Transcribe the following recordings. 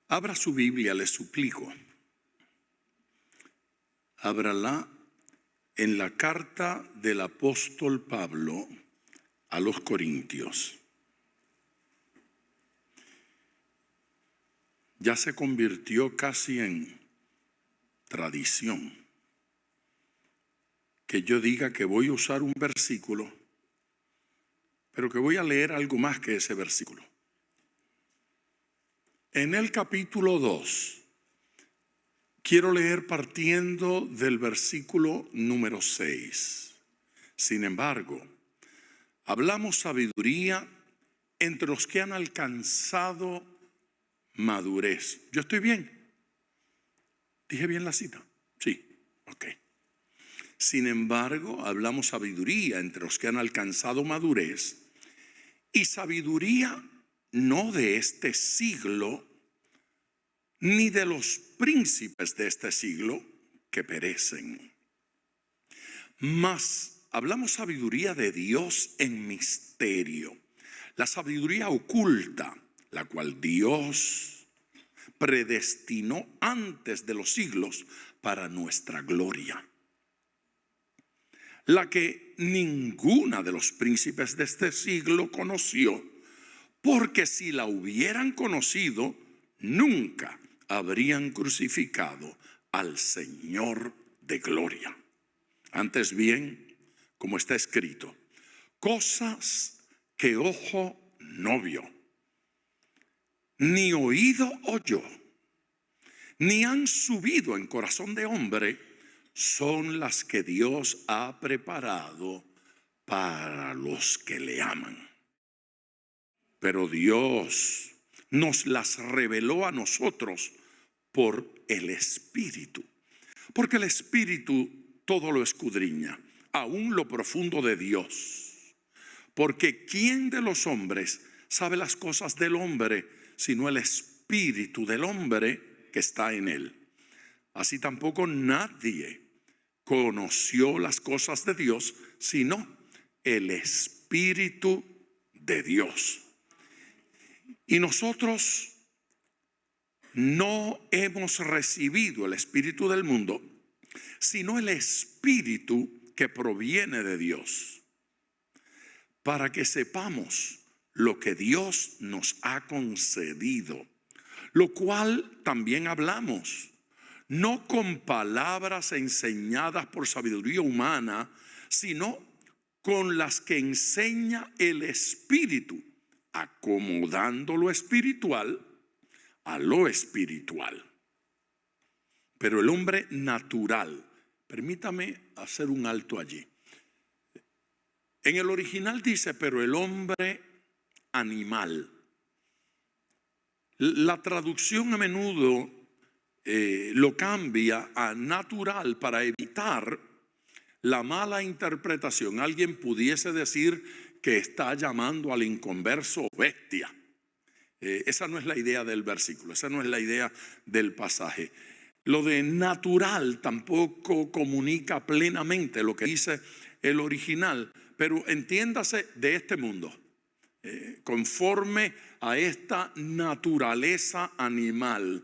Abra su Biblia, le suplico. Ábrala en la carta del apóstol Pablo a los Corintios. Ya se convirtió casi en tradición que yo diga que voy a usar un versículo, pero que voy a leer algo más que ese versículo. En el capítulo 2, quiero leer partiendo del versículo número 6. Sin embargo, hablamos sabiduría entre los que han alcanzado madurez. ¿Yo estoy bien? ¿Dije bien la cita? Sí, ok. Sin embargo, hablamos sabiduría entre los que han alcanzado madurez, y sabiduría no de este siglo, ni de los príncipes de este siglo que perecen. Mas hablamos sabiduría de Dios en misterio, la sabiduría oculta, la cual Dios predestinó antes de los siglos para nuestra gloria, la que ninguna de los príncipes de este siglo conoció, porque si la hubieran conocido, nunca habrían crucificado al Señor de gloria. Antes bien, como está escrito, cosas que ojo no vio, ni oído oyó, ni han subido en corazón de hombre, son las que Dios ha preparado para los que le aman. Pero Dios nos las reveló a nosotros por el Espíritu, porque el Espíritu todo lo escudriña, aún lo profundo de Dios. Porque ¿quién de los hombres sabe las cosas del hombre, sino el Espíritu del hombre que está en él? Así tampoco nadie conoció las cosas de Dios, sino el Espíritu de Dios. Y nosotros no hemos recibido el espíritu del mundo, sino el Espíritu que proviene de Dios, para que sepamos lo que Dios nos ha concedido, lo cual también hablamos, no con palabras enseñadas por sabiduría humana, sino con las que enseña el Espíritu, acomodando lo espiritual a lo espiritual. Pero el hombre natural, permítame hacer un alto allí. En el original dice, pero el hombre animal. La traducción a menudo lo cambia a natural para evitar la mala interpretación. Alguien pudiese decir que está llamando al inconverso bestia. Esa no es la idea del versículo, esa no es la idea del pasaje. Lo de natural tampoco comunica plenamente lo que dice el original, pero entiéndase de este mundo, conforme a esta naturaleza animal.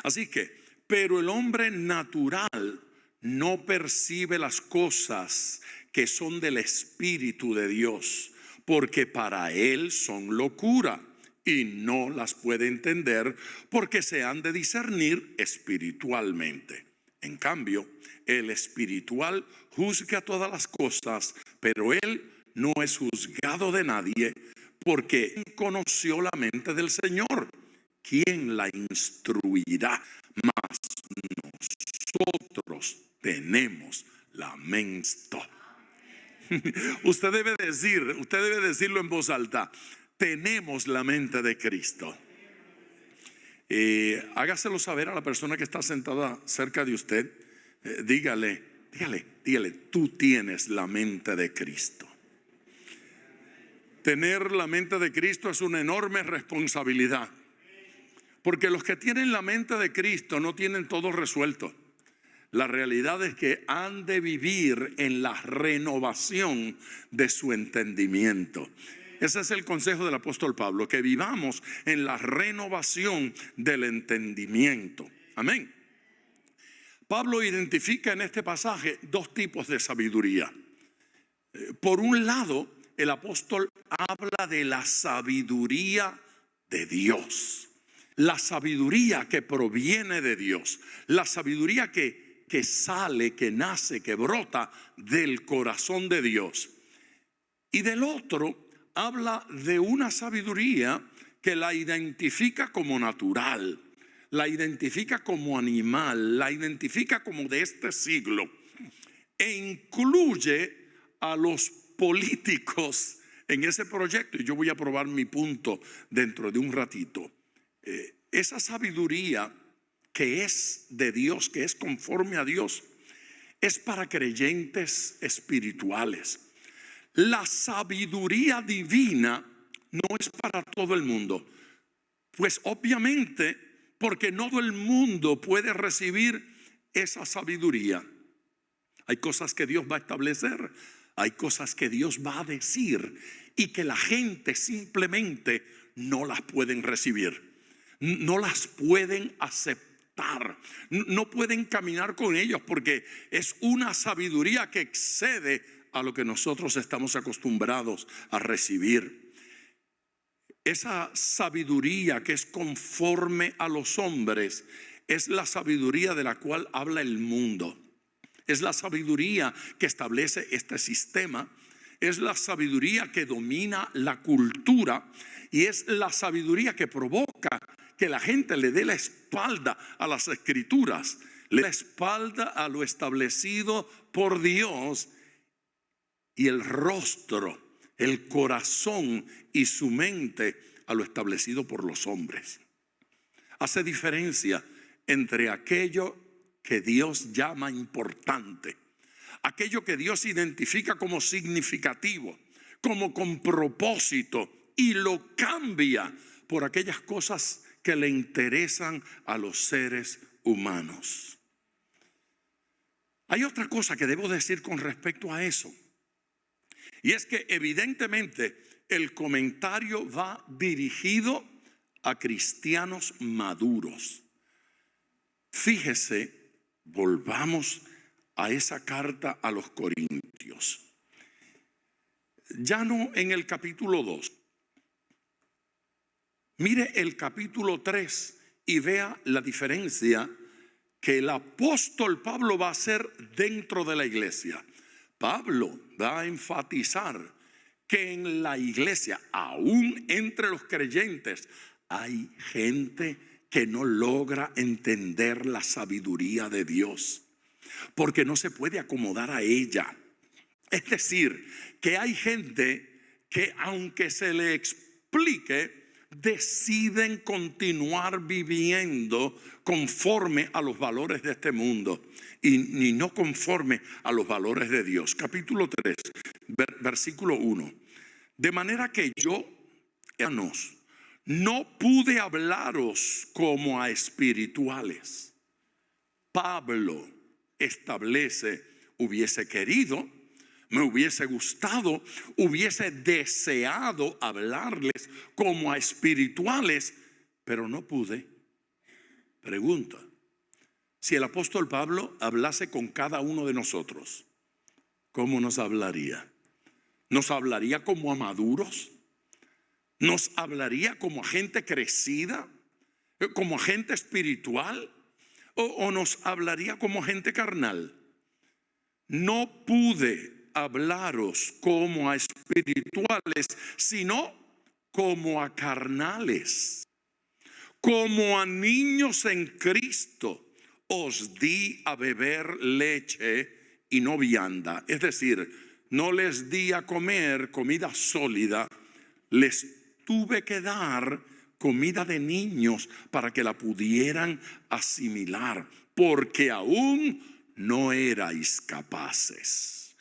Así que, pero el hombre natural no percibe las cosas que son del Espíritu de Dios, porque para él son locura y no las puede entender, porque se han de discernir espiritualmente. En cambio, el espiritual juzga todas las cosas, pero él no es juzgado de nadie, porque conoció la mente del Señor. ¿Quién la instruirá? Mas nosotros tenemos la mente. Usted debe decirlo en voz alta: tenemos la mente de Cristo. Hágaselo saber a la persona que está sentada cerca de usted. Dígale, tú tienes la mente de Cristo. Tener la mente de Cristo es una enorme responsabilidad, porque los que tienen la mente de Cristo no tienen todo resuelto. La realidad es que han de vivir en la renovación de su entendimiento. Ese es el consejo del apóstol Pablo, que vivamos en la renovación del entendimiento. Amén. Pablo identifica en este pasaje dos tipos de sabiduría. Por un lado, el apóstol habla de la sabiduría de Dios. La sabiduría que proviene de Dios. La sabiduría que sale, que nace, que brota del corazón de Dios. Y del otro, habla de una sabiduría que la identifica como natural, la identifica como animal, la identifica como de este siglo, e incluye a los políticos en ese proyecto. Y yo voy a probar mi punto dentro de un ratito. Esa sabiduría que es de Dios, que es conforme a Dios, es para creyentes espirituales. La sabiduría divina no es para todo el mundo, pues obviamente porque no todo el mundo puede recibir esa sabiduría. Hay cosas que Dios va a establecer, hay cosas que Dios va a decir y que la gente simplemente no las pueden recibir, no las pueden aceptar, no pueden caminar con ellos porque es una sabiduría que excede a lo que nosotros estamos acostumbrados a recibir. Esa sabiduría que es conforme a los hombres es la sabiduría de la cual habla el mundo. Es la sabiduría que establece este sistema. Es la sabiduría que domina la cultura. Y es la sabiduría que provoca que la gente le dé la espalda a las escrituras, le dé la espalda a lo establecido por Dios, y el rostro, el corazón y su mente a lo establecido por los hombres. Hace diferencia entre aquello que Dios llama importante, aquello que Dios identifica como significativo, como con propósito, y lo cambia por aquellas cosas que le interesan a los seres humanos. Hay otra cosa que debo decir con respecto a eso. Y es que evidentemente el comentario va dirigido a cristianos maduros. Fíjese, volvamos a esa carta a los Corintios. Ya no en el capítulo 2. Mire el capítulo 3 y vea la diferencia que el apóstol Pablo va a hacer dentro de la iglesia. Pablo va a enfatizar que en la iglesia, aún entre los creyentes, hay gente que no logra entender la sabiduría de Dios, porque no se puede acomodar a ella. Es decir, que hay gente que aunque se le explique, deciden continuar viviendo conforme a los valores de este mundo y no conforme a los valores de Dios. Capítulo 3, versículo 1. De manera que yo, hermanos, no pude hablaros como a espirituales. Pablo establece, hubiese querido, me hubiese gustado, hubiese deseado hablarles como a espirituales, pero no pude. Pregunta: si el apóstol Pablo hablase con cada uno de nosotros, ¿cómo nos hablaría? ¿Nos hablaría como a maduros? ¿Nos hablaría como a gente crecida? ¿Como a gente espiritual? ¿O nos hablaría como a gente carnal? No pude hablaros como a espirituales, sino como a carnales, como a niños en Cristo. Os di a beber leche y no vianda. Es decir, no les di a comer comida sólida, les tuve que dar comida de niños para que la pudieran asimilar, porque aún no erais capaces,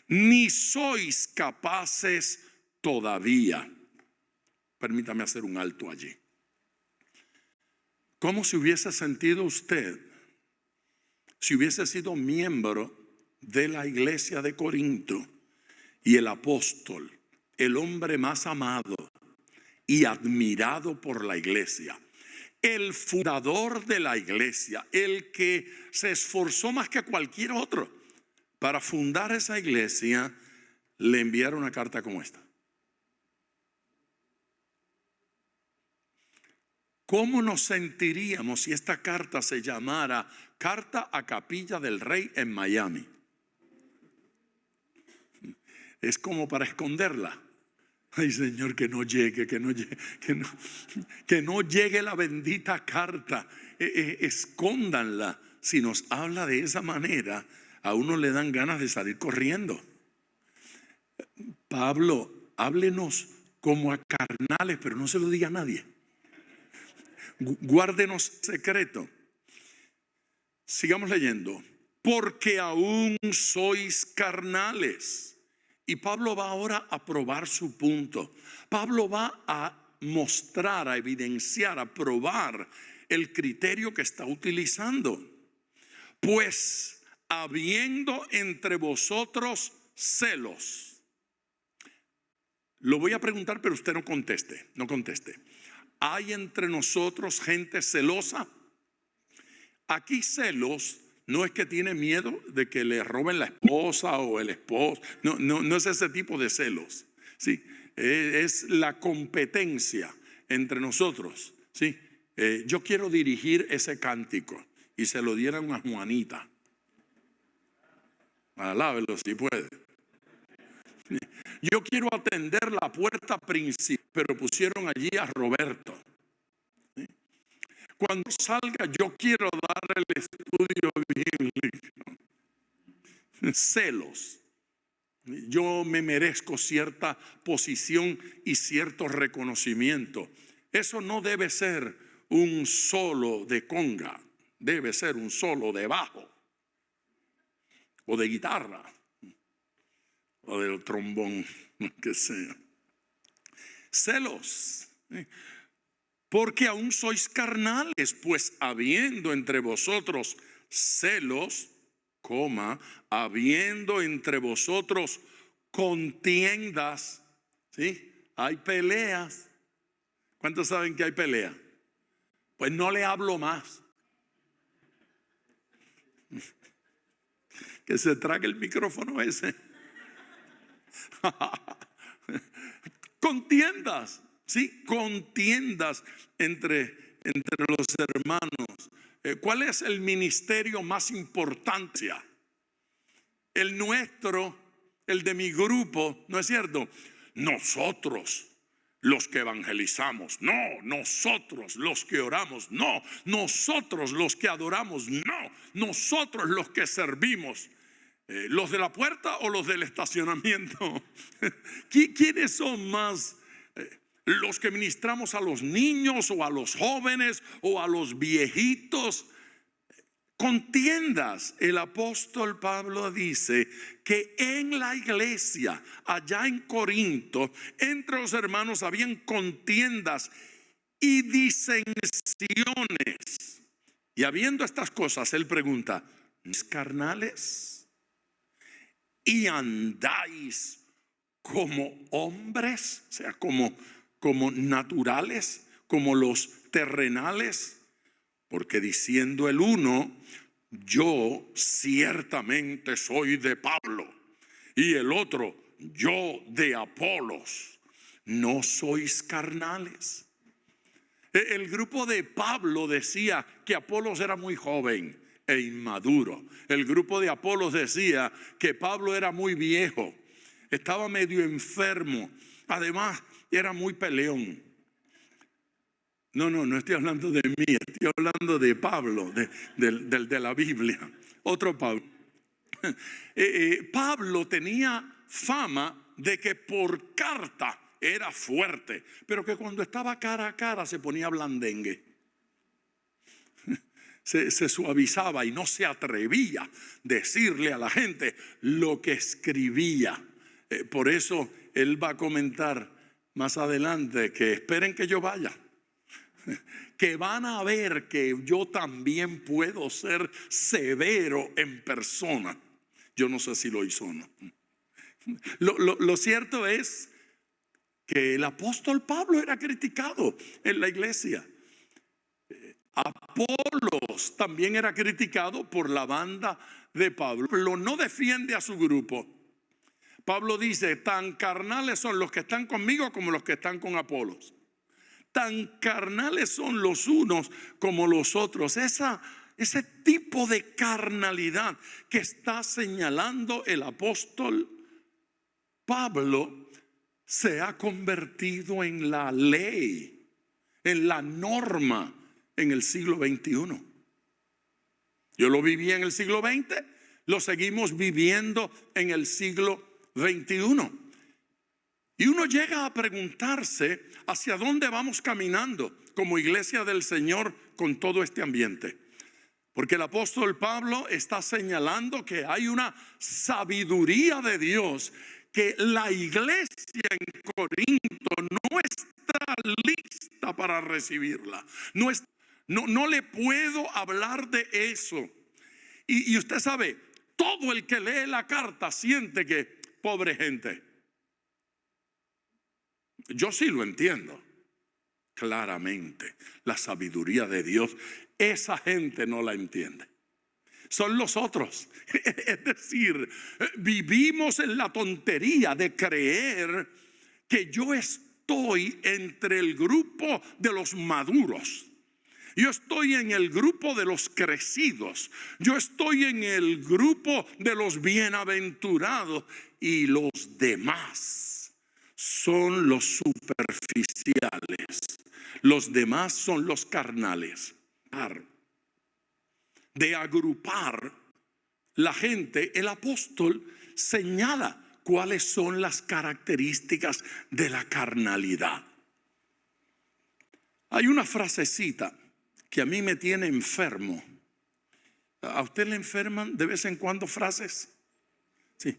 ni sois capaces todavía. Permítame hacer un alto allí. ¿Cómo se hubiese sentido usted si hubiese sido miembro de la iglesia de Corinto y el apóstol el hombre más amado y admirado por la iglesia, el fundador de la iglesia, el que se esforzó más que cualquier otro para fundar esa iglesia, le enviaron una carta como esta. ¿Cómo nos sentiríamos si esta carta se llamara Carta a Capilla del Rey en Miami? Es como para esconderla. Ay, Señor, que no llegue, que no llegue la bendita carta. Escóndanla. Si nos habla de esa manera, a uno le dan ganas de salir corriendo. Pablo, háblenos como a carnales, pero no se lo diga a nadie. Guárdenos secreto. Sigamos leyendo. Porque aún sois carnales. Y Pablo va ahora a probar su punto. Pablo va a mostrar, a evidenciar, a probar el criterio que está utilizando. Pues habiendo entre vosotros celos. Lo voy a preguntar, pero usted no conteste. ¿Hay entre nosotros gente celosa? Aquí celos no es que tiene miedo de que le roben la esposa o el esposo. No es ese tipo de celos. ¿Sí? Es la competencia entre nosotros. ¿Sí? Yo quiero dirigir ese cántico y se lo dieron a Juanita. Alábelo si puede. Yo quiero atender la puerta principal, pero pusieron allí a Roberto. ¿Sí? Cuando salga, yo quiero dar el estudio bíblico. Celos. Yo me merezco cierta posición y cierto reconocimiento. Eso no debe ser un solo de conga, debe ser un solo de bajo o de guitarra o del trombón, que sea. Celos. Porque aún sois carnales, pues habiendo entre vosotros celos, habiendo entre vosotros contiendas, ¿sí? Hay peleas. ¿Cuántos saben que hay pelea? Pues no le hablo más. Que se trague el micrófono ese. Contiendas, ¿sí? Contiendas entre los hermanos. ¿Cuál es el ministerio más importante? El nuestro, el de mi grupo, ¿no es cierto? Nosotros los que evangelizamos, no. Nosotros los que oramos, no. Nosotros los que adoramos, no. Nosotros los que servimos. ¿Los de la puerta o los del estacionamiento? ¿Quiénes son más? ¿Los que ministramos a los niños o a los jóvenes o a los viejitos? Contiendas. El apóstol Pablo dice que en la iglesia, allá en Corinto, entre los hermanos habían contiendas y disensiones. Y habiendo estas cosas, él pregunta, ¿es carnales? Y andáis como hombres, o sea, como naturales, como los terrenales. Porque diciendo el uno, yo ciertamente soy de Pablo, y el otro, yo de Apolos. ¿No sois carnales? El grupo de Pablo decía que Apolos era muy joven e inmaduro. El grupo de Apolos decía que Pablo era muy viejo, estaba medio enfermo, además era muy peleón. No estoy hablando de mí, estoy hablando de Pablo, de la Biblia. Otro Pablo. Pablo tenía fama de que por carta era fuerte, pero que cuando estaba cara a cara se ponía blandengue. Se suavizaba y no se atrevía a decirle a la gente lo que escribía. Por eso él va a comentar más adelante que esperen que yo vaya, que van a ver que yo también puedo ser severo en persona. Yo no sé si lo hizo o no. Lo cierto es que el apóstol Pablo era criticado en la iglesia. Apolos también era criticado por la banda de Pablo. Pablo no defiende a su grupo. Pablo dice, tan carnales son los que están conmigo como los que están con Apolos. Tan carnales son los unos como los otros. Ese tipo de carnalidad que está señalando el apóstol Pablo se ha convertido en la ley, en la norma en el siglo XXI. Yo lo viví en el siglo XX, lo seguimos viviendo en el siglo XXI. Y uno llega a preguntarse hacia dónde vamos caminando como iglesia del Señor con todo este ambiente. Porque el apóstol Pablo está señalando que hay una sabiduría de Dios que la iglesia en Corinto no está lista para recibirla. No le puedo hablar de eso. Y usted sabe, todo el que lee la carta siente que, pobre gente. Yo sí lo entiendo claramente. La sabiduría de Dios, esa gente no la entiende. Son los otros. Es decir, vivimos en la tontería de creer que yo estoy entre el grupo de los maduros. Yo estoy en el grupo de los crecidos. Yo estoy en el grupo de los bienaventurados. Y los demás son los superficiales. Los demás son los carnales. De agrupar la gente, el apóstol señala cuáles son las características de la carnalidad. Hay una frasecita que a mí me tiene enfermo. ¿A usted le enferman de vez en cuando frases? Sí.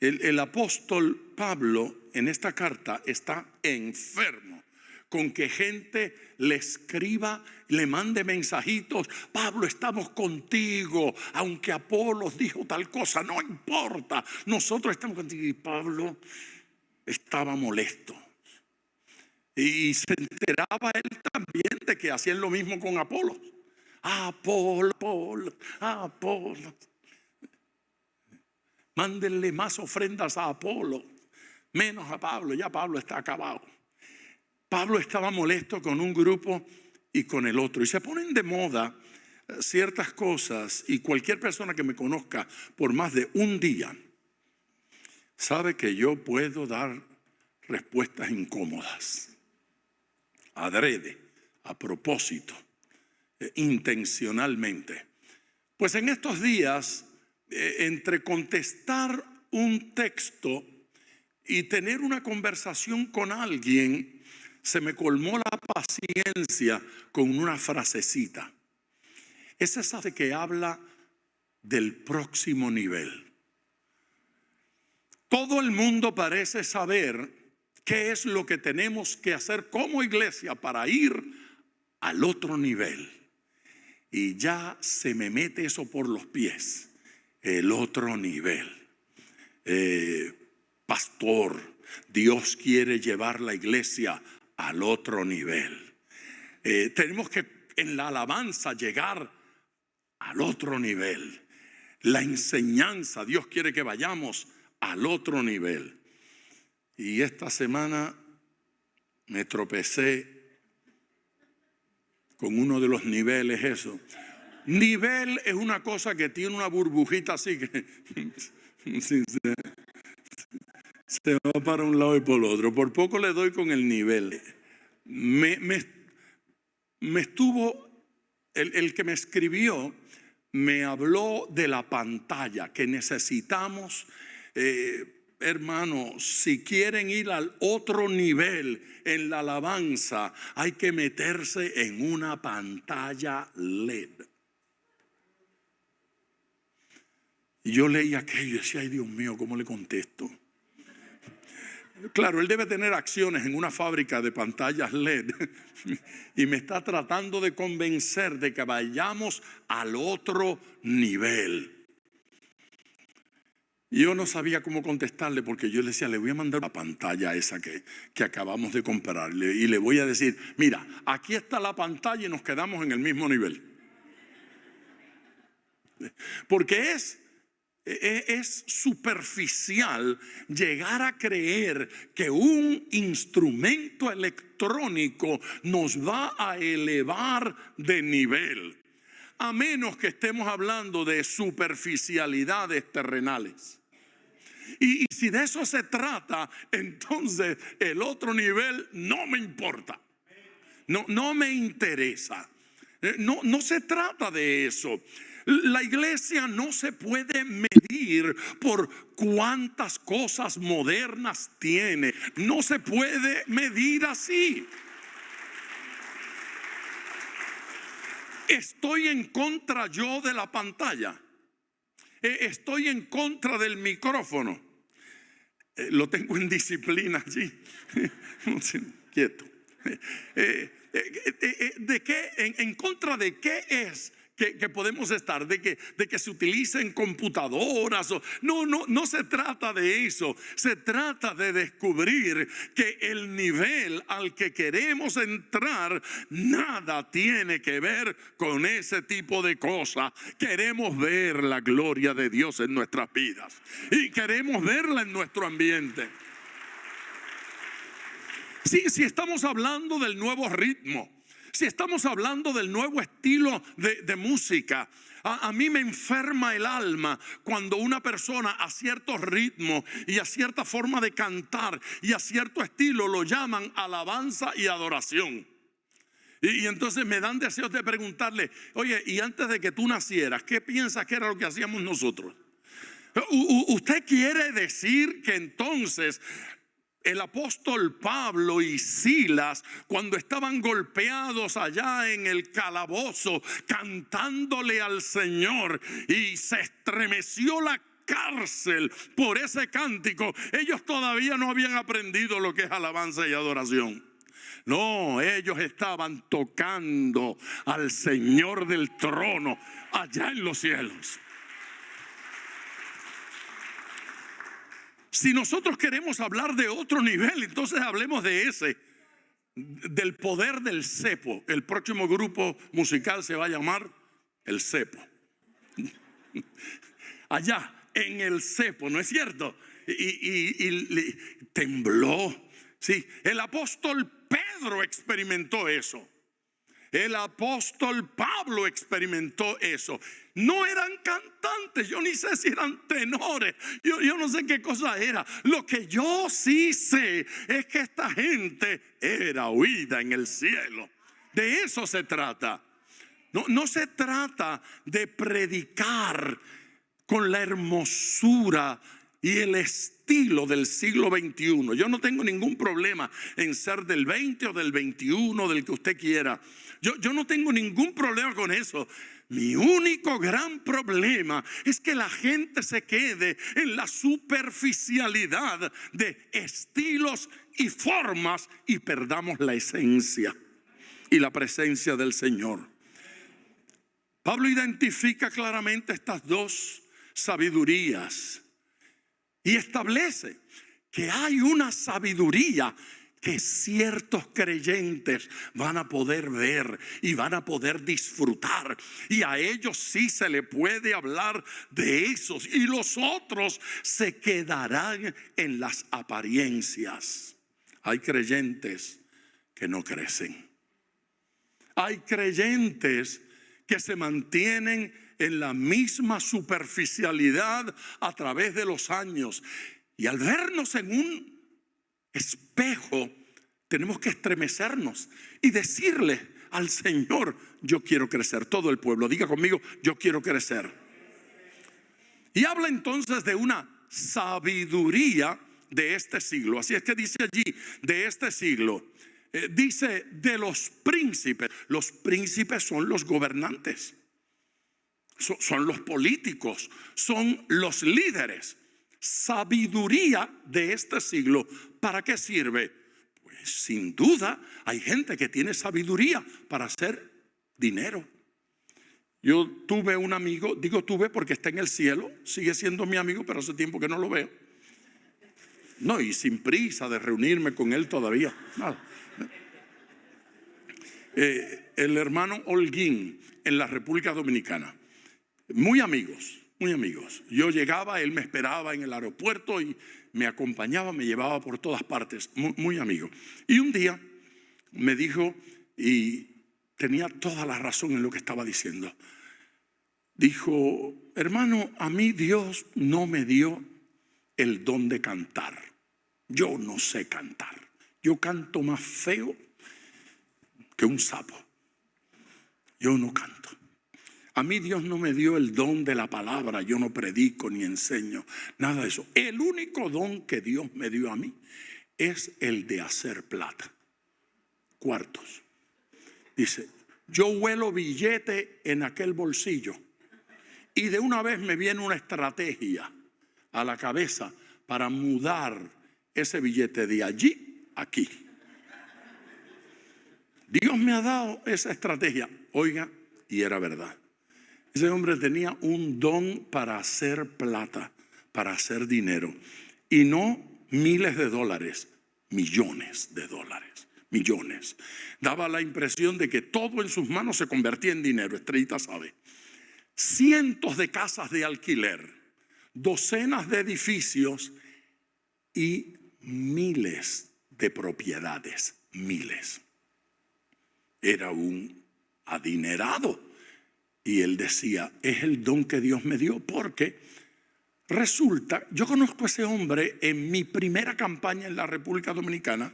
El apóstol Pablo en esta carta está enfermo con que gente le escriba, le mande mensajitos. Pablo, estamos contigo, aunque Apolos dijo tal cosa, no importa, nosotros estamos contigo. Y Pablo estaba molesto. Y se enteraba él también de que hacían lo mismo con Apolos. Apolos. Mándenle más ofrendas a Apolo, menos a Pablo. Ya Pablo está acabado. Pablo estaba molesto con un grupo y con el otro. Y se ponen de moda ciertas cosas. Y cualquier persona que me conozca por más de un día sabe que yo puedo dar respuestas incómodas. Adrede, a propósito, intencionalmente. Pues en estos días, entre contestar un texto y tener una conversación con alguien, se me colmó la paciencia con una frasecita. Es esa que habla del próximo nivel. Todo el mundo parece saber qué es lo que tenemos que hacer como iglesia para ir al otro nivel. Y ya se me mete eso por los pies. El otro nivel. Pastor, Dios quiere llevar la iglesia al otro nivel. Tenemos que en la alabanza llegar al otro nivel. La enseñanza, Dios quiere que vayamos al otro nivel. Y esta semana me tropecé con uno de los niveles, eso. Nivel es una cosa que tiene una burbujita así que se va para un lado y por el otro. Por poco le doy con el nivel. Me estuvo, el que me escribió me habló de la pantalla, que necesitamos, hermanos, si quieren ir al otro nivel en la alabanza, hay que meterse en una pantalla LED. Y yo leí aquello y decía, ay Dios mío, ¿cómo le contesto? Claro, él debe tener acciones en una fábrica de pantallas LED y me está tratando de convencer de que vayamos al otro nivel. Y yo no sabía cómo contestarle, porque yo le decía, le voy a mandar la pantalla esa que acabamos de comprar y le voy a decir, mira, aquí está la pantalla y nos quedamos en el mismo nivel. Porque es superficial llegar a creer que un instrumento electrónico nos va a elevar de nivel, a menos que estemos hablando de superficialidades terrenales. Y si de eso se trata, entonces el otro nivel no me importa, no me interesa. No se trata de eso. La iglesia no se puede medir por cuántas cosas modernas tiene. No se puede medir así. Estoy en contra yo de la pantalla. Estoy en contra del micrófono. Lo tengo en disciplina allí. Quieto. ¿De qué? ¿En contra de qué es que podemos estar? ¿De que se utilicen computadoras? No se trata de eso. Se trata de descubrir que el nivel al que queremos entrar nada tiene que ver con ese tipo de cosas. Queremos ver la gloria de Dios en nuestras vidas y queremos verla en nuestro ambiente. Si estamos hablando del nuevo ritmo, si estamos hablando del nuevo estilo de música, a mí me enferma el alma cuando una persona a cierto ritmo y a cierta forma de cantar y a cierto estilo lo llaman alabanza y adoración. Y entonces me dan deseos de preguntarle, oye, y antes de que tú nacieras, ¿qué piensas que era lo que hacíamos nosotros? ¿Usted quiere decir que entonces el apóstol Pablo y Silas, cuando estaban golpeados allá en el calabozo, cantándole al Señor, y se estremeció la cárcel por ese cántico, ellos todavía no habían aprendido lo que es alabanza y adoración? No, ellos estaban tocando al Señor del trono allá en los cielos. Si nosotros queremos hablar de otro nivel, entonces hablemos de ese, del poder del cepo. El próximo grupo musical se va a llamar el cepo. Allá en el cepo, ¿no es cierto? Y tembló. Sí, el apóstol Pedro experimentó eso. El apóstol Pablo experimentó eso. No eran cantantes, yo ni sé si eran tenores, yo no sé qué cosa era. Lo que yo sí sé es que esta gente era oída en el cielo. De eso se trata. No se trata de predicar con la hermosura y el estilo del siglo XXI. Yo no tengo ningún problema en ser del 20 o del 21, del que usted quiera. Yo no tengo ningún problema con eso. Mi único gran problema es que la gente se quede en la superficialidad de estilos y formas y perdamos la esencia y la presencia del Señor. Pablo identifica claramente estas dos sabidurías y establece que hay una sabiduría que ciertos creyentes van a poder ver y van a poder disfrutar, y a ellos sí se le puede hablar de esos, y los otros se quedarán en las apariencias. Hay creyentes que no crecen. Hay creyentes que se mantienen en la misma superficialidad a través de los años, y al vernos en un espejo tenemos que estremecernos y decirle al Señor, yo quiero crecer. Todo el pueblo diga conmigo, yo quiero crecer. Y habla entonces de una sabiduría de este siglo. Así es que dice allí, de este siglo. Dice de los príncipes. Los príncipes son los gobernantes, son los políticos, son los líderes. Sabiduría de este siglo. ¿Para qué sirve? Pues sin duda hay gente que tiene sabiduría para hacer dinero. Yo tuve un amigo, digo tuve porque está en el cielo, sigue siendo mi amigo, pero hace tiempo que no lo veo. No, y sin prisa de reunirme con él todavía. Nada. El hermano Holguín en la República Dominicana. Muy amigos, muy amigos. Yo llegaba, él me esperaba en el aeropuerto y me acompañaba, me llevaba por todas partes. Muy, muy amigo. Y un día me dijo, y tenía toda la razón en lo que estaba diciendo. Dijo, hermano, a mí Dios no me dio el don de cantar. Yo no sé cantar. Yo canto más feo que un sapo. Yo no canto. A mí Dios no me dio el don de la palabra. Yo no predico ni enseño, nada de eso. El único don que Dios me dio a mí es el de hacer plata. Cuartos. Dice, yo huelo billete en aquel bolsillo y de una vez me viene una estrategia a la cabeza para mudar ese billete de allí a aquí. Dios me ha dado esa estrategia. Oiga, y era verdad. Ese hombre tenía un don para hacer plata, para hacer dinero. Y no miles de dólares, millones de dólares, millones. Daba la impresión de que todo en sus manos se convertía en dinero. Estrellita sabe. Cientos de casas de alquiler, docenas de edificios y miles de propiedades, miles. Era un adinerado. Y él decía, es el don que Dios me dio, porque resulta, yo conozco a ese hombre en mi primera campaña en la República Dominicana,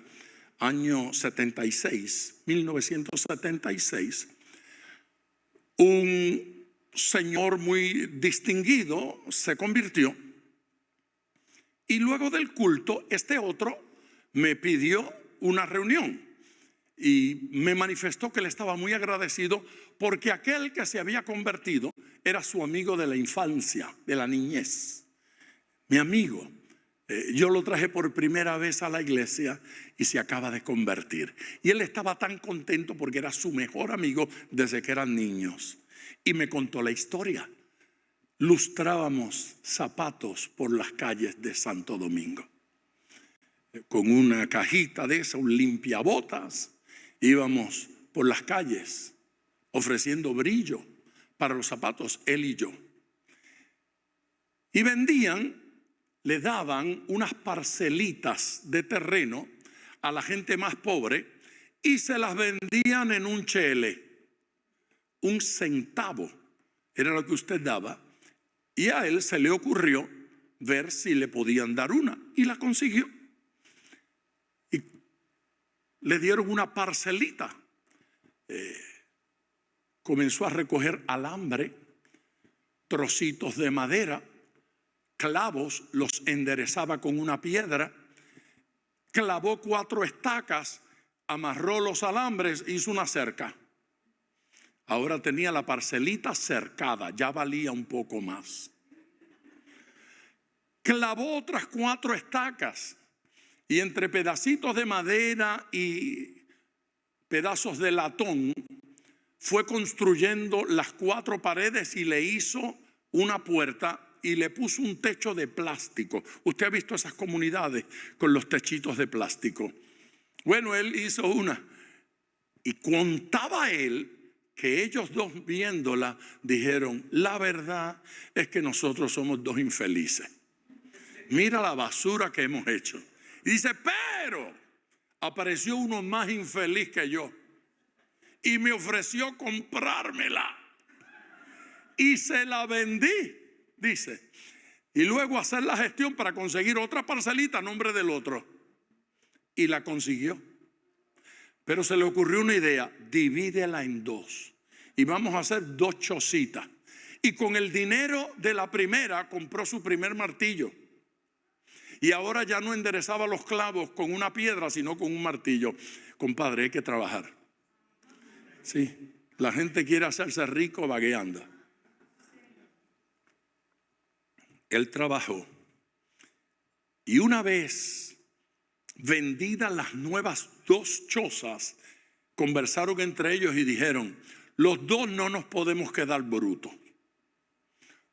año 76, 1976, un señor muy distinguido se convirtió y luego del culto este otro me pidió una reunión. Y me manifestó que le estaba muy agradecido porque aquel que se había convertido era su amigo de la infancia, de la niñez. Mi amigo. Yo lo traje por primera vez a la iglesia y se acaba de convertir. Y él estaba tan contento porque era su mejor amigo desde que eran niños. Y me contó la historia. Lustrábamos zapatos por las calles de Santo Domingo. Con una cajita de esa, un limpiabotas. Íbamos por las calles ofreciendo brillo para los zapatos, él y yo. Y vendían, le daban unas parcelitas de terreno a la gente más pobre y se las vendían en un chele. Un centavo era lo que usted daba. Y a él se le ocurrió ver si le podían dar una y la consiguió. Le dieron una parcelita. Comenzó a recoger alambre, trocitos de madera, clavos, los enderezaba con una piedra, clavó 4 estacas, amarró los alambres, hizo una cerca. Ahora tenía la parcelita cercada, ya valía un poco más. Clavó otras 4 estacas. Y entre pedacitos de madera y pedazos de latón fue construyendo las 4 paredes y le hizo una puerta y le puso un techo de plástico. Usted ha visto esas comunidades con los techitos de plástico. Bueno, él hizo una y contaba él que ellos dos viéndola dijeron, la verdad es que nosotros somos 2 infelices. Mira la basura que hemos hecho. Y dice, pero apareció uno más infeliz que yo y me ofreció comprármela y se la vendí, dice, y luego hacer la gestión para conseguir otra parcelita a nombre del otro, y la consiguió. Pero se le ocurrió una idea, divídela en 2 y vamos a hacer 2 chocitas. Y con el dinero de la primera compró su primer martillo. Y ahora ya no enderezaba los clavos con una piedra, sino con un martillo. Compadre, hay que trabajar. Sí, la gente quiere hacerse rico vagueando. Él trabajó. Y una vez vendidas las nuevas 2 chozas, conversaron entre ellos y dijeron, los dos no nos podemos quedar brutos.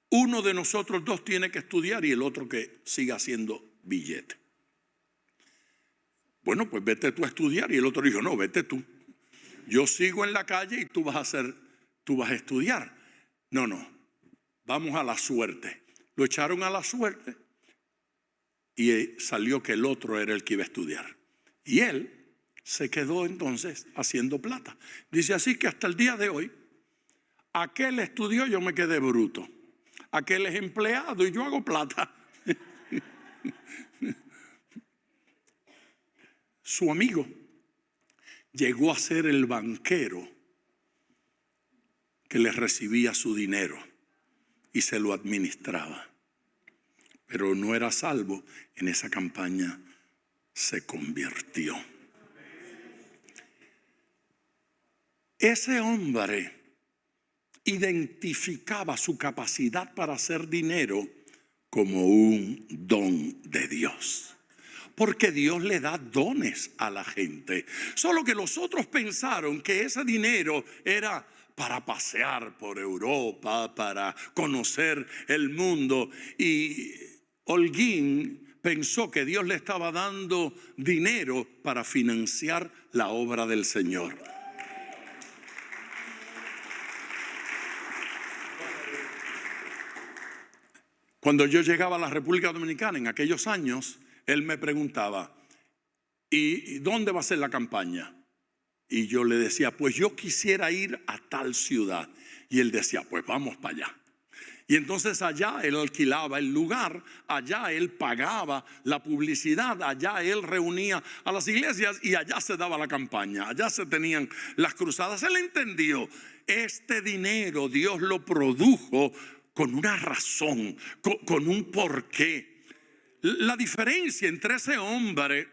Uno de nosotros dos tiene que estudiar y el otro que siga haciendo billete. Bueno, pues vete tú a estudiar. Y el otro dijo, no, vete tú. Yo sigo en la calle y tú vas a estudiar. No, vamos a la suerte. Lo echaron a la suerte y salió que el otro era el que iba a estudiar. Y él se quedó entonces haciendo plata. Dice así que hasta el día de hoy, aquel estudió, yo me quedé bruto. Aquel es empleado y yo hago plata. Su amigo llegó a ser el banquero que le recibía su dinero y se lo administraba. Pero no era salvo. En esa campaña se convirtió. Ese hombre identificaba su capacidad para hacer dinero como un don de Dios. Porque Dios le da dones a la gente. Solo que los otros pensaron que ese dinero era para pasear por Europa, para conocer el mundo. Y Holguín pensó que Dios le estaba dando dinero para financiar la obra del Señor. Cuando yo llegaba a la República Dominicana en aquellos años, él me preguntaba, ¿y dónde va a ser la campaña? Y yo le decía, pues yo quisiera ir a tal ciudad. Y él decía, pues vamos para allá. Y entonces allá él alquilaba el lugar, allá él pagaba la publicidad, allá él reunía a las iglesias y allá se daba la campaña, allá se tenían las cruzadas. Él entendió, este dinero Dios lo produjo con una razón, con un porqué. La diferencia entre ese hombre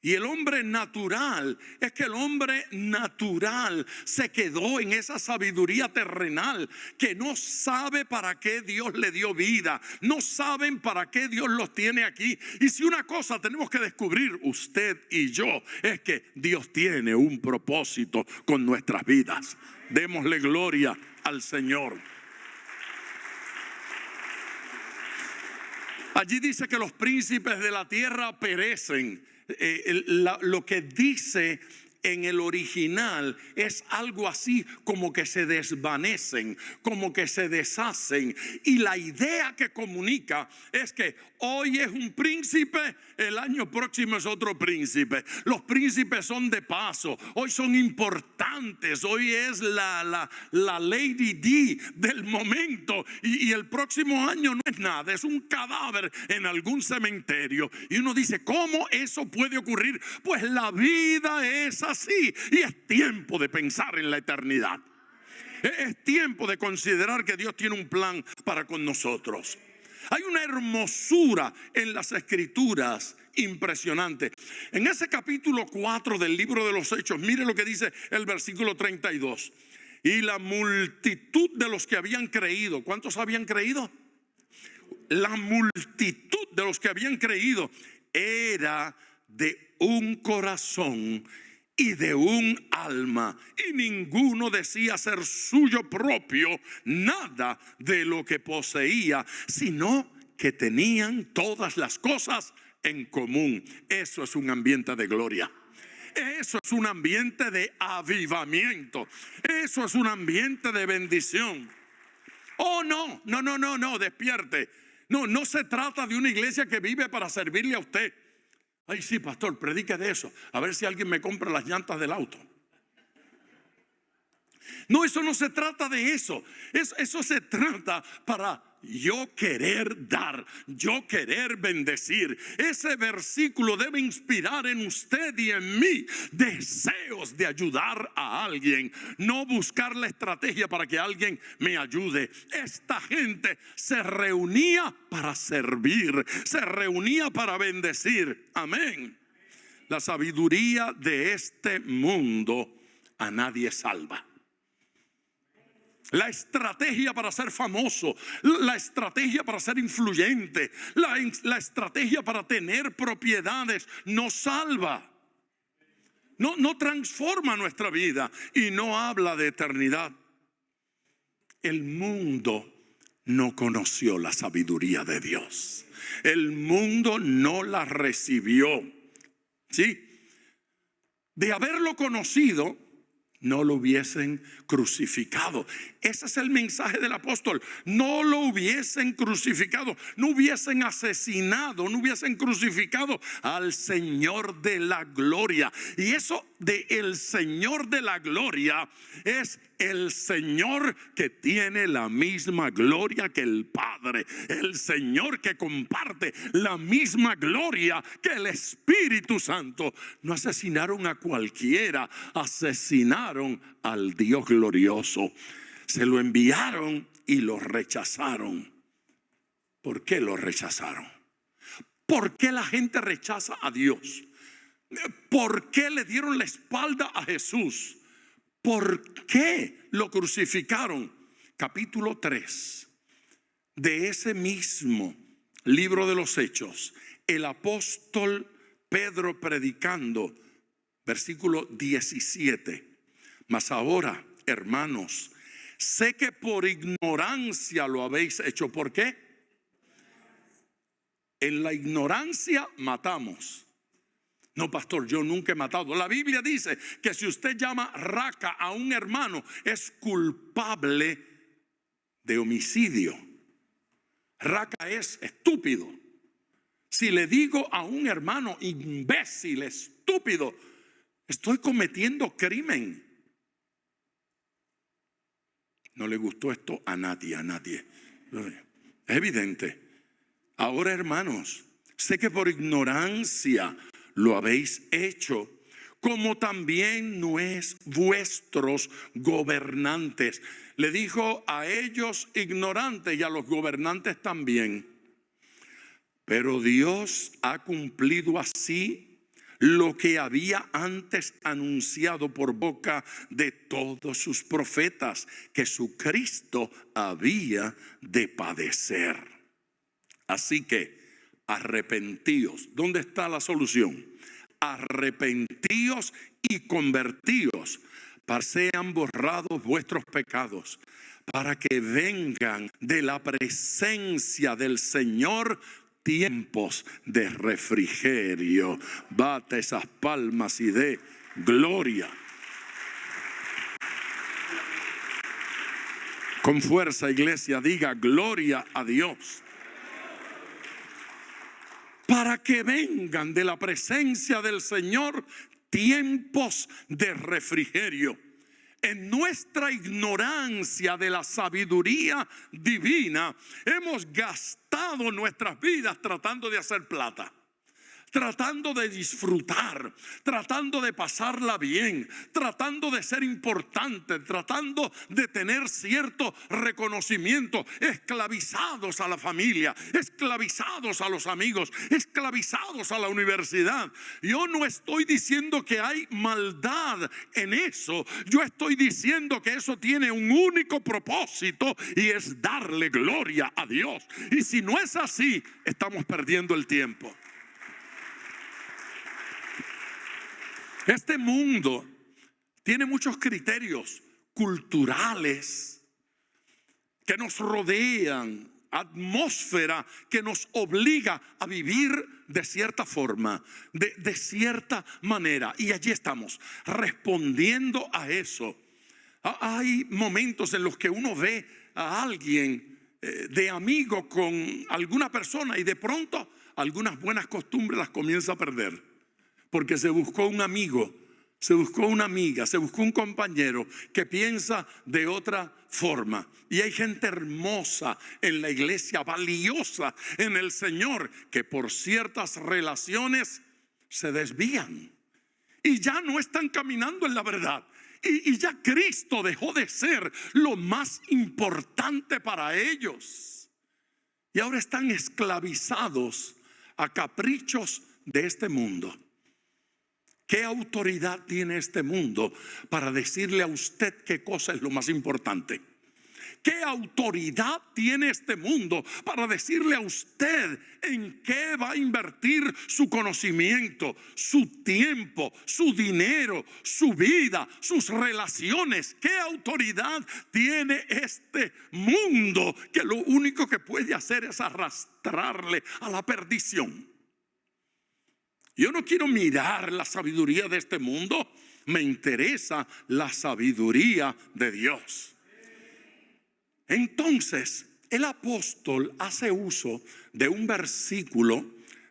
y el hombre natural es que el hombre natural se quedó en esa sabiduría terrenal, que no sabe para qué Dios le dio vida, no saben para qué Dios los tiene aquí. Y si una cosa tenemos que descubrir usted y yo, es que Dios tiene un propósito con nuestras vidas. Démosle gloria al Señor. Allí dice que los príncipes de la tierra perecen. Lo que dice en el original es algo así como que se desvanecen, como que se deshacen. Y la idea que comunica es que hoy es un príncipe, el año próximo es otro príncipe. Los príncipes son de paso, hoy son importantes, hoy es la Lady D del momento, y el próximo año no es nada, es un cadáver en algún cementerio. Y uno dice, ¿cómo eso puede ocurrir? Pues la vida es así, y es tiempo de pensar en la eternidad. Es tiempo de considerar que Dios tiene un plan para con nosotros. Hay una hermosura en las Escrituras impresionante. En ese capítulo 4 del libro de los Hechos, mire lo que dice el versículo 32. Y la multitud de los que habían creído, ¿cuántos habían creído? La multitud de los que habían creído era de un corazón y de un alma, y ninguno decía ser suyo propio nada de lo que poseía, sino que tenían todas las cosas en común. Eso es un ambiente de gloria. Eso es un ambiente de avivamiento. Eso es un ambiente de bendición. Oh, no, despierte. No se trata de una iglesia que vive para servirle a usted. Ay, sí, pastor, predique de eso. A ver si alguien me compra las llantas del auto. No, eso no se trata de eso. Eso se trata para yo querer dar, yo querer bendecir. Ese versículo debe inspirar en usted y en mí deseos de ayudar a alguien, no buscar la estrategia para que alguien me ayude. Esta gente se reunía para servir, se reunía para bendecir. Amén. La sabiduría de este mundo a nadie salva. La estrategia para ser famoso, la estrategia para ser influyente, la estrategia para tener propiedades no salva. no transforma nuestra vida y no habla de eternidad. El mundo no conoció la sabiduría de Dios. El mundo no la recibió. ¿Sí? De haberlo conocido, no lo hubiesen crucificado. Ese es el mensaje del apóstol. No lo hubiesen crucificado, no hubiesen asesinado, no hubiesen crucificado al Señor de la gloria. Y eso de el Señor de la gloria es el Señor que tiene la misma gloria que el Padre, el Señor que comparte la misma gloria que el Espíritu Santo. No asesinaron a cualquiera, asesinaron al Dios glorioso. Se lo enviaron y lo rechazaron. ¿Por qué lo rechazaron? ¿Por qué la gente rechaza a Dios? ¿Por qué le dieron la espalda a Jesús? ¿Por qué lo crucificaron? Capítulo 3 de ese mismo libro de los Hechos, el apóstol Pedro predicando, versículo 17. Mas ahora, hermanos, sé que por ignorancia lo habéis hecho. ¿Por qué? En la ignorancia matamos. No, pastor, yo nunca he matado. La Biblia dice que si usted llama raca a un hermano, es culpable de homicidio. Raca es estúpido. Si le digo a un hermano imbécil, estúpido, estoy cometiendo crimen. No le gustó esto a nadie, Es evidente. Ahora, hermanos, sé que por ignorancia lo habéis hecho, como también vuestros gobernantes. Le dijo a ellos ignorantes y a los gobernantes también. Pero Dios ha cumplido así lo que había antes anunciado por boca de todos sus profetas, que su Cristo había de padecer. Así que arrepentíos. ¿Dónde está la solución? Arrepentíos y convertíos, para que sean borrados vuestros pecados, para que vengan de la presencia del Señor tiempos de refrigerio. Bate esas palmas y dé gloria. Con fuerza, iglesia, diga gloria a Dios. Para que vengan de la presencia del Señor tiempos de refrigerio. En nuestra ignorancia de la sabiduría divina, hemos gastado nuestras vidas tratando de hacer plata, tratando de disfrutar, tratando de pasarla bien, tratando de ser importante, tratando de tener cierto reconocimiento, esclavizados a la familia, esclavizados a los amigos, esclavizados a la universidad. Yo no estoy diciendo que hay maldad en eso. Yo estoy diciendo que eso tiene un único propósito, y es darle gloria a Dios. Y si no es así, estamos perdiendo el tiempo. Este mundo tiene muchos criterios culturales que nos rodean, atmósfera que nos obliga a vivir de cierta forma, de cierta manera. Y allí estamos, respondiendo a eso. Hay momentos en los que uno ve a alguien de amigo con alguna persona y de pronto algunas buenas costumbres las comienza a perder. Porque se buscó un amigo, se buscó una amiga, se buscó un compañero que piensa de otra forma. Y hay gente hermosa en la iglesia, valiosa en el Señor, que por ciertas relaciones se desvían y ya no están caminando en la verdad. Y ya Cristo dejó de ser lo más importante para ellos. Y ahora están esclavizados a caprichos de este mundo. ¿Qué autoridad tiene este mundo para decirle a usted qué cosa es lo más importante? ¿Qué autoridad tiene este mundo para decirle a usted en qué va a invertir su conocimiento, su tiempo, su dinero, su vida, sus relaciones? ¿Qué autoridad tiene este mundo que lo único que puede hacer es arrastrarle a la perdición? Yo no quiero mirar la sabiduría de este mundo, me interesa la sabiduría de Dios. Entonces, el apóstol hace uso de un versículo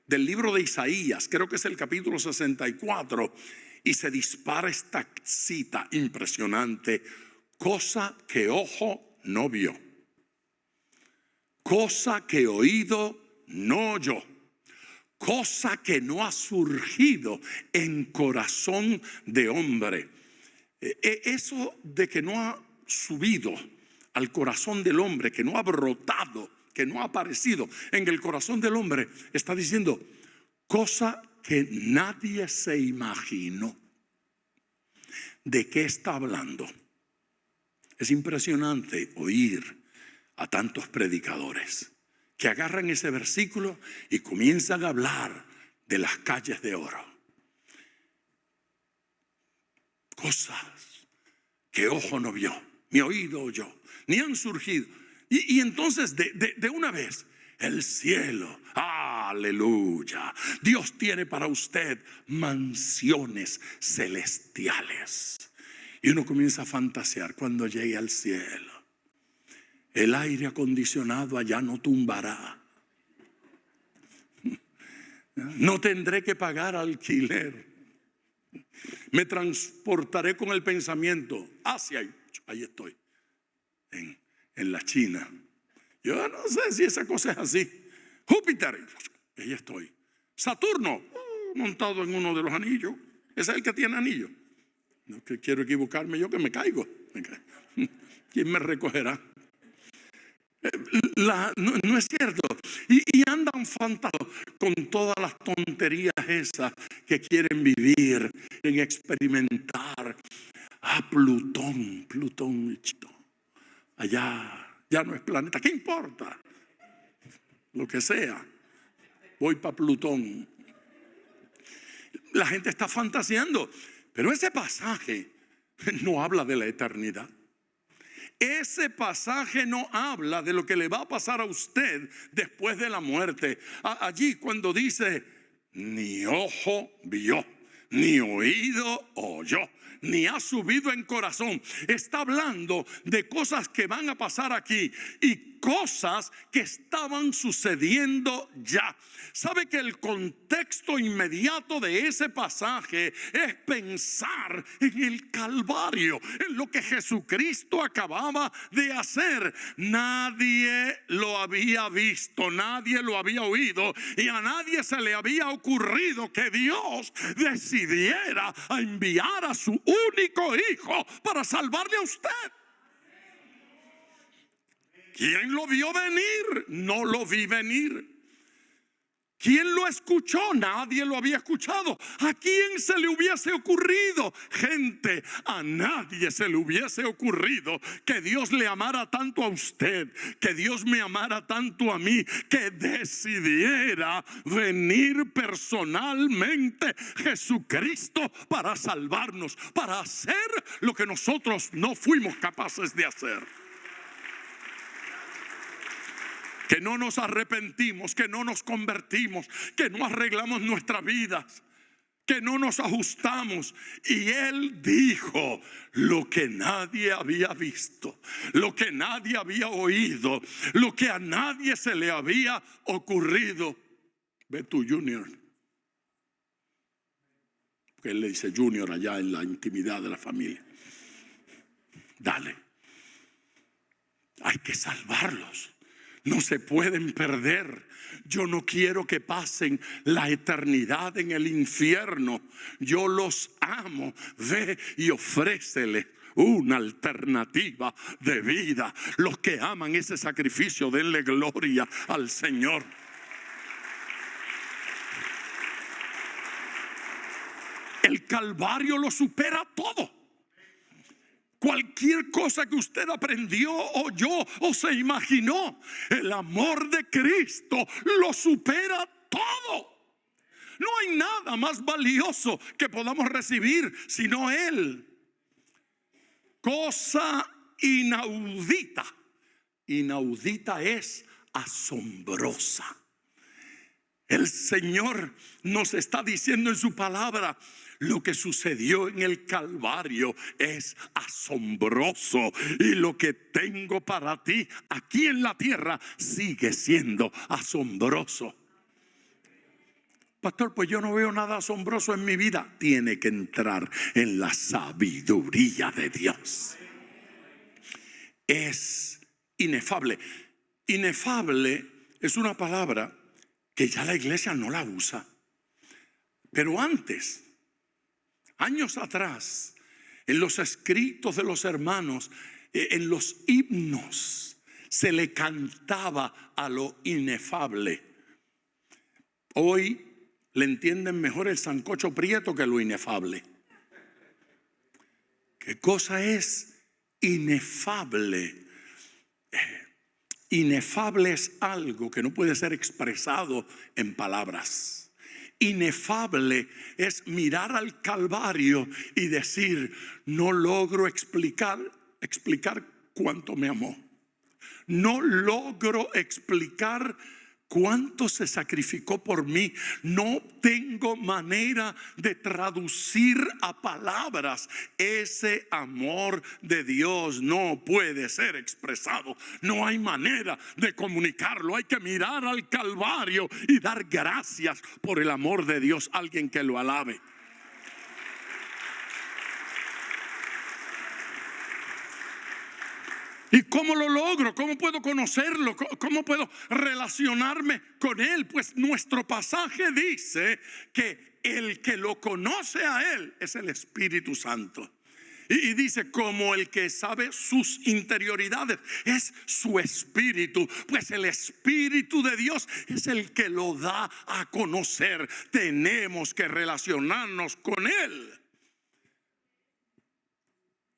del libro de Isaías, creo que es el capítulo 64, y se dispara esta cita impresionante: cosa que ojo no vio, cosa que oído no oyó, cosa que no ha surgido en corazón de hombre. Eso de que no ha subido al corazón del hombre, que no ha brotado, que no ha aparecido en el corazón del hombre, está diciendo cosa que nadie se imaginó. ¿De qué está hablando? Es impresionante oír a tantos predicadores que agarran ese versículo y comienzan a hablar de las calles de oro. Cosas que ojo no vio, ni oído oyó, ni han surgido. Y entonces de una vez, el cielo, aleluya, Dios tiene para usted mansiones celestiales. Y uno comienza a fantasear cuando llegue al cielo. El aire acondicionado allá no tumbará. No tendré que pagar alquiler. Me transportaré con el pensamiento hacia ahí estoy, en la China. Yo no sé si esa cosa es así. Júpiter, ahí estoy. Saturno, montado en uno de los anillos. Ese es el que tiene anillo. No que quiero equivocarme yo, que me caigo. ¿Quién me recogerá? No es cierto. Y andan fantaseando con todas las tonterías esas que quieren vivir, quieren experimentar. Plutón, allá ya no es planeta. ¿Qué importa? Lo que sea, voy para Plutón. La gente está fantaseando, pero ese pasaje no habla de la eternidad. Ese pasaje no habla de lo que le va a pasar a usted después de la muerte. Allí cuando dice, ni ojo vio, ni oído oyó, ni ha subido en corazón, está hablando de cosas que van a pasar aquí y cosas que estaban sucediendo ya. ¿Sabe que el contexto inmediato de ese pasaje es pensar en el Calvario, en lo que Jesucristo acababa de hacer? Nadie lo había visto, nadie lo había oído, y a nadie se le había ocurrido que Dios decidiera a enviar a su único hijo para salvarle a usted. ¿Quién lo vio venir? No lo vi venir. ¿Quién lo escuchó? Nadie lo había escuchado. ¿A quién se le hubiese ocurrido? Gente, a nadie se le hubiese ocurrido que Dios le amara tanto a usted, que Dios me amara tanto a mí, que decidiera venir personalmente Jesucristo para salvarnos, para hacer lo que nosotros no fuimos capaces de hacer. Que no nos arrepentimos, que no nos convertimos, que no arreglamos nuestras vidas, que no nos ajustamos. Y Él dijo lo que nadie había visto, lo que nadie había oído, lo que a nadie se le había ocurrido. Ve tú, Junior. Porque él le dice Junior allá en la intimidad de la familia. Dale. Hay que salvarlos. No se pueden perder. Yo no quiero que pasen la eternidad en el infierno. Yo los amo. Ve y ofrécele una alternativa de vida. Los que aman ese sacrificio, denle gloria al Señor. El Calvario lo supera todo. cualquier cosa que usted aprendió, oyó o se imaginó, el amor de Cristo lo supera todo. No hay nada más valioso que podamos recibir sino Él. Cosa inaudita. Inaudita es asombrosa. El Señor nos está diciendo en su palabra: lo que sucedió en el Calvario es asombroso, y lo que tengo para ti aquí en la tierra sigue siendo asombroso. Pastor, pues yo no veo nada asombroso en mi vida. Tiene que entrar en la sabiduría de Dios. Es inefable. Inefable es una palabra que ya la iglesia no la usa. Pero antes, años atrás, en los escritos de los hermanos, en los himnos, se le cantaba a lo inefable. Hoy le entienden mejor el sancocho prieto que lo inefable. ¿Qué cosa es inefable? Inefable es algo que no puede ser expresado en palabras. Inefable es mirar al Calvario y decir: no logro explicar cuánto me amó. No logro explicar cuánto se sacrificó por mí. No tengo manera de traducir a palabras ese amor de Dios. No puede ser expresado. No hay manera de comunicarlo. Hay que mirar al Calvario y dar gracias por el amor de Dios. Alguien que lo alabe. ¿Y cómo lo logro? ¿Cómo puedo conocerlo? ¿Cómo puedo relacionarme con Él? Pues nuestro pasaje dice que el que lo conoce a Él es el Espíritu Santo. Y dice: como el que sabe sus interioridades es su Espíritu. Pues el Espíritu de Dios es el que lo da a conocer. Tenemos que relacionarnos con Él.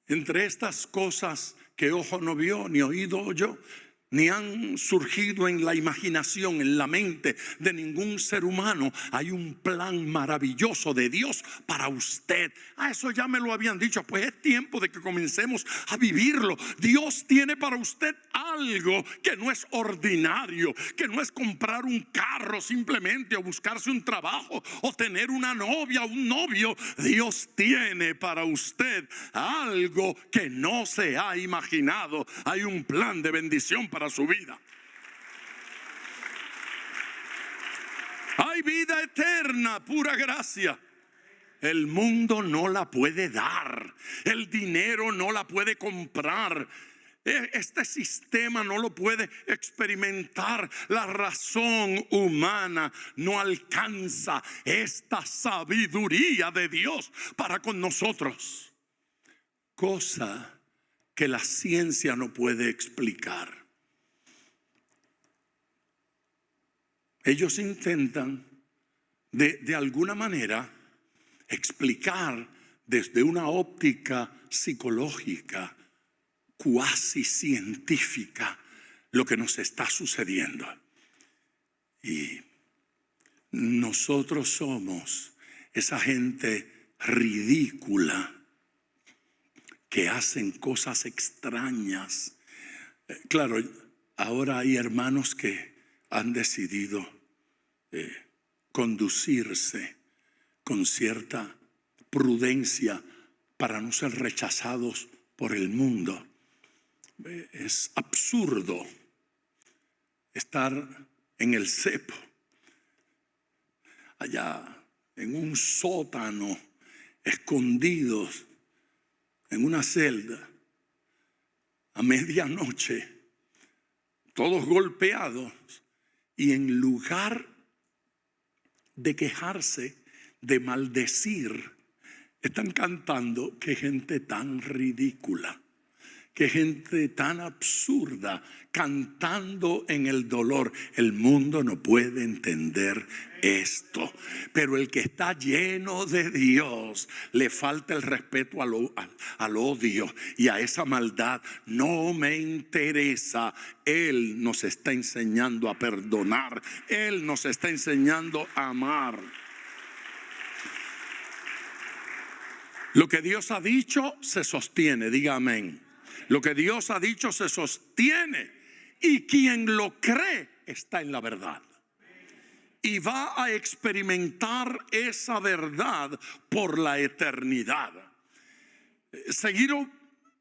Entre estas cosas que ojo no vio, ni oído oyó, ni han surgido en la imaginación, en la mente de ningún ser humano, hay un plan maravilloso de Dios para usted. Eso ya me lo habían dicho. Pues es tiempo de que comencemos a vivirlo. Dios tiene para usted algo que no es ordinario, que no es comprar un carro simplemente, o buscarse un trabajo, o tener una novia o un novio. Dios tiene para usted algo que no se ha imaginado. Hay un plan de bendición para su vida. Hay vida eterna, pura gracia. El mundo no la puede dar. El dinero no la puede comprar. Este sistema no lo puede experimentar. La razón humana no alcanza esta sabiduría de Dios para con nosotros. Cosa que la ciencia no puede explicar. Ellos intentan de alguna manera explicar desde una óptica psicológica, cuasi científica, lo que nos está sucediendo. Y nosotros somos esa gente ridícula que hacen cosas extrañas. Claro, ahora hay hermanos que han decidido conducirse con cierta prudencia para no ser rechazados por el mundo. Es absurdo estar en el cepo, allá en un sótano, escondidos en una celda, a medianoche, todos golpeados, y en lugar de quejarse, de maldecir, están cantando: qué gente tan ridícula, Qué gente tan absurda cantando en el dolor. El mundo no puede entender esto. Pero el que está lleno de Dios le falta el respeto al odio y a esa maldad. No me interesa. Él nos está enseñando a perdonar. Él nos está enseñando a amar. Lo que Dios ha dicho se sostiene. Diga amén. Lo que Dios ha dicho se sostiene, y quien lo cree está en la verdad y va a experimentar esa verdad por la eternidad. Seguir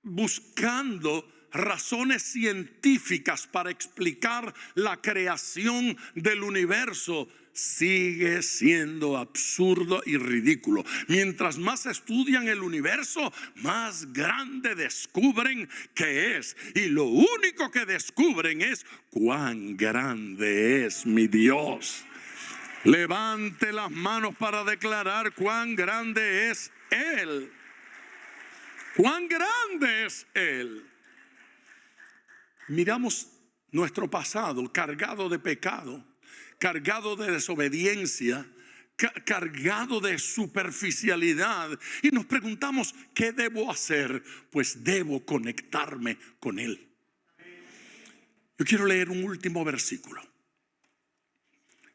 buscando razones científicas para explicar la creación del universo sigue siendo absurdo y ridículo. Mientras más estudian el universo, más grande descubren que es. Y lo único que descubren es cuán grande es mi Dios. Levante las manos para declarar cuán grande es Él. Cuán grande es Él. Miramos nuestro pasado cargado de pecado, cargado de desobediencia, cargado de superficialidad, y nos preguntamos, ¿qué debo hacer? Pues debo conectarme con Él. Yo quiero leer un último versículo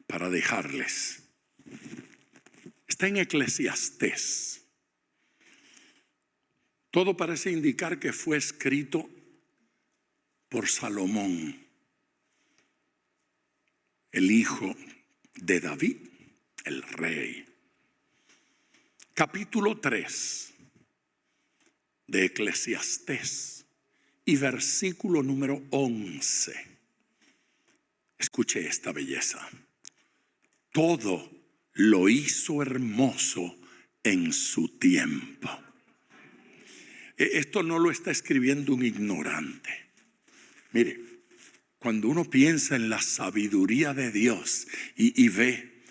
para dejarles. Está en Eclesiastés. Todo parece indicar que fue escrito por Salomón, el hijo de David, el rey. Capítulo 3 de Eclesiastés y versículo número 11. Escuche esta belleza. Todo lo hizo hermoso en su tiempo. Esto no lo está escribiendo un ignorante. Mire, cuando uno piensa en la sabiduría de Dios y ve,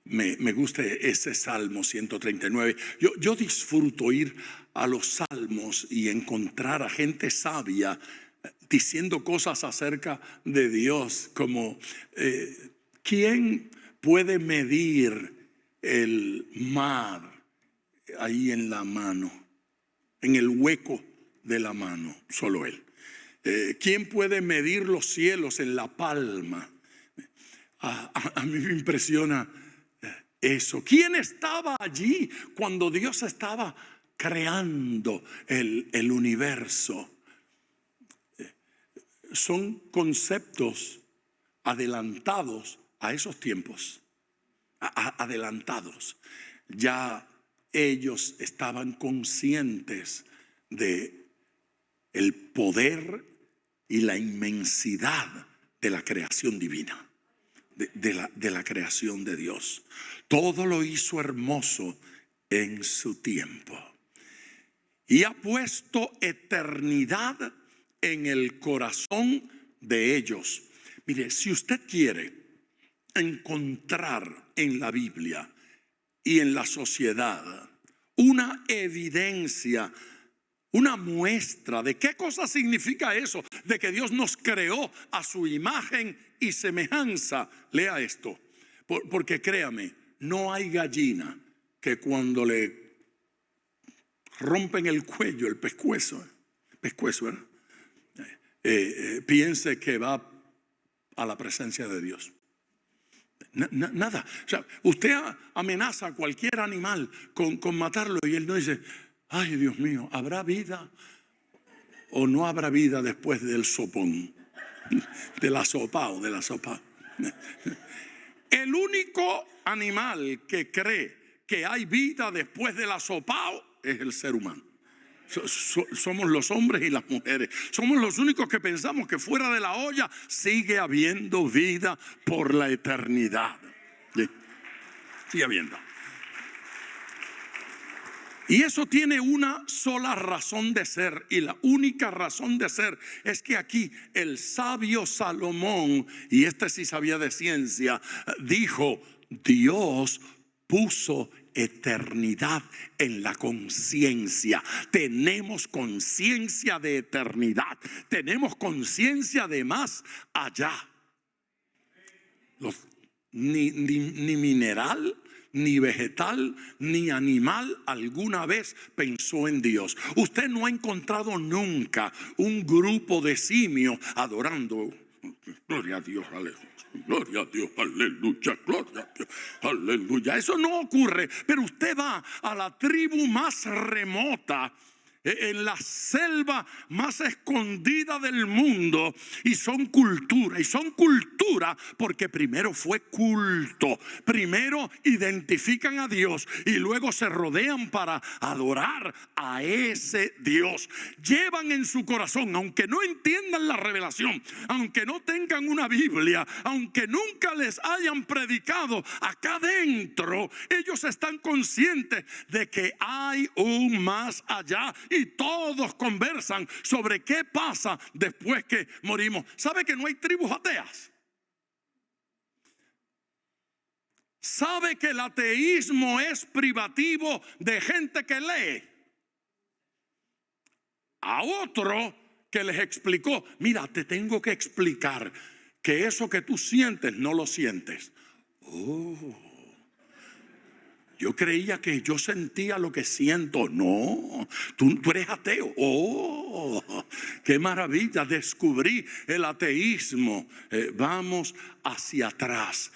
me gusta ese Salmo 139. Yo disfruto ir a los salmos y encontrar a gente sabia diciendo cosas acerca de Dios, como ¿quién puede medir el mar ahí en la mano, en el hueco de la mano? Solo Él. ¿Quién puede medir los cielos en la palma? A mí me impresiona eso. ¿Quién estaba allí cuando Dios estaba creando el universo? Son conceptos adelantados a esos tiempos. Adelantados. Ya ellos estaban conscientes de el poder y la inmensidad de la creación divina, de la creación de Dios. Todo lo hizo hermoso en su tiempo y ha puesto eternidad en el corazón de ellos. Mire, si usted quiere encontrar en la Biblia y en la sociedad una evidencia, una muestra de qué cosa significa eso, de que Dios nos creó a su imagen y semejanza, lea esto. Porque créame, no hay gallina que cuando le rompen el cuello, el pescuezo, ¿verdad? Piense que va a la presencia de Dios. Nada. O sea, usted amenaza a cualquier animal con matarlo y él no dice, ay, Dios mío, ¿habrá vida o no habrá vida después del sopón? De la sopa. El único animal que cree que hay vida después de la sopa es el ser humano. Somos los hombres y las mujeres. Somos los únicos que pensamos que fuera de la olla sigue habiendo vida por la eternidad. ¿Sí? Sigue habiendo. Y eso tiene una sola razón de ser, y la única razón de ser es que aquí el sabio Salomón, y este sí sabía de ciencia, dijo: Dios puso eternidad en la conciencia. Tenemos conciencia de eternidad. Tenemos conciencia de más allá. Ni mineral, ni vegetal, ni animal alguna vez pensó en Dios. Usted no ha encontrado nunca un grupo de simios adorando. Gloria a Dios, aleluya. Gloria a Dios, aleluya, gloria a Dios, aleluya. Eso no ocurre, pero usted va a la tribu más remota, en la selva más escondida del mundo, y son cultura porque primero fue culto. Primero identifican a Dios y luego se rodean para adorar a ese Dios. Llevan en su corazón, aunque no entiendan la revelación, aunque no tengan una Biblia, aunque nunca les hayan predicado, acá adentro ellos están conscientes de que hay un más allá. Y todos conversan sobre qué pasa después que morimos. ¿Sabe que no hay tribus ateas? ¿Sabe que el ateísmo es privativo de gente que lee? A otro que les explicó: mira, te tengo que explicar que eso que tú sientes no lo sientes. Oh, yo creía que yo sentía lo que siento. No, tú eres ateo. Oh, qué maravilla, descubrí el ateísmo. Vamos hacia atrás.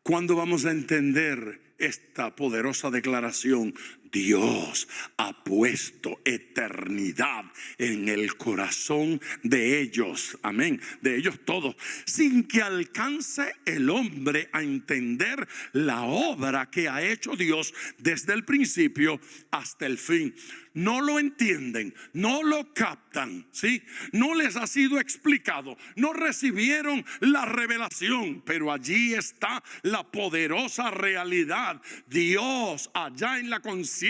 ¿Cuándo vamos a entender esta poderosa declaración? Dios ha puesto eternidad en el corazón de ellos, amén, de ellos todos, sin que alcance el hombre a entender la obra que ha hecho Dios desde el principio hasta el fin. No lo entienden, no lo captan, ¿sí? No les ha sido explicado, no recibieron la revelación, pero allí está la poderosa realidad. Dios allá en la conciencia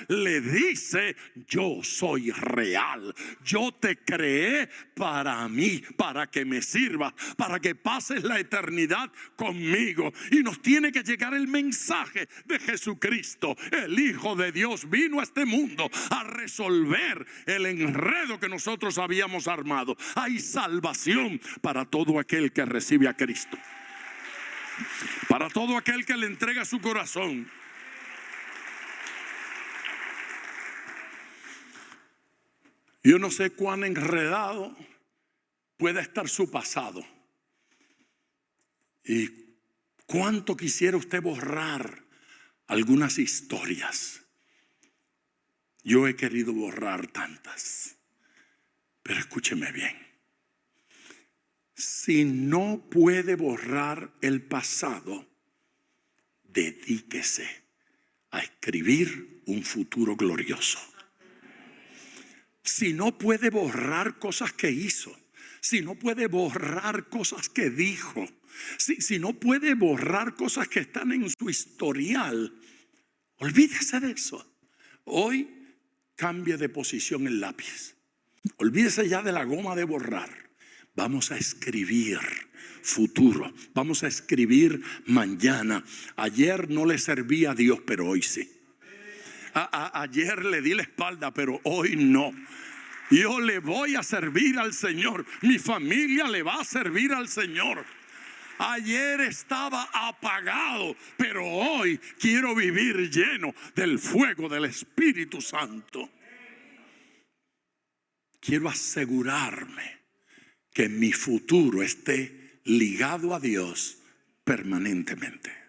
le dice: yo soy real, yo te creé para mí, para que me sirvas, para que pases la eternidad conmigo. Y nos tiene que llegar el mensaje de Jesucristo. El Hijo de Dios vino a este mundo a resolver el enredo que nosotros habíamos armado. Hay salvación para todo aquel que recibe a Cristo, para todo aquel que le entrega su corazón. Yo no sé cuán enredado puede estar su pasado y cuánto quisiera usted borrar algunas historias. Yo he querido borrar tantas, pero escúcheme bien. Si no puede borrar el pasado, dedíquese a escribir un futuro glorioso. Si no puede borrar cosas que hizo, si no puede borrar cosas que dijo, si no puede borrar cosas que están en su historial, olvídese de eso. Hoy cambie de posición el lápiz. Olvídese ya de la goma de borrar. Vamos a escribir futuro. Vamos a escribir mañana. Ayer no le serví a Dios, pero hoy sí. Ayer le di la espalda, pero hoy no. Yo le voy a servir al Señor. Mi familia le va a servir al Señor. Ayer estaba apagado, pero hoy quiero vivir lleno del fuego del Espíritu Santo. Quiero asegurarme que mi futuro esté ligado a Dios permanentemente.